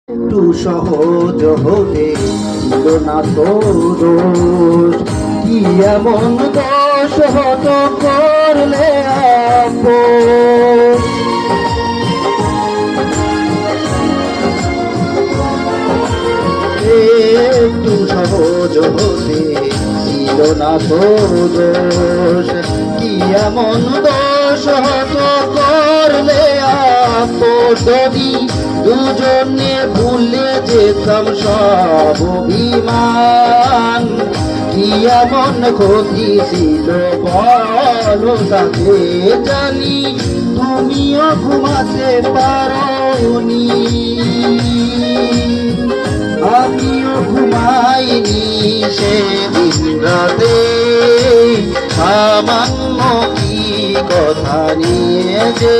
একটু সহজ হলে ছিল না তো দোষ, কি এমন দোষ হতো করলে আপন। একটু সহজ হলে ছিল না তো দোষ, কি এমন দোষ হতো করলে আপন। যদি দুজনে ভুলে যেতাম সব অভিমান, কি এমন ক্ষতি ছিল বলো তাকে জানি, তুমিও ঘুমাতে পারোনি আমিও ঘুমাইনি সেদিন রাতে। সামান্য কি কথা নিয়ে যে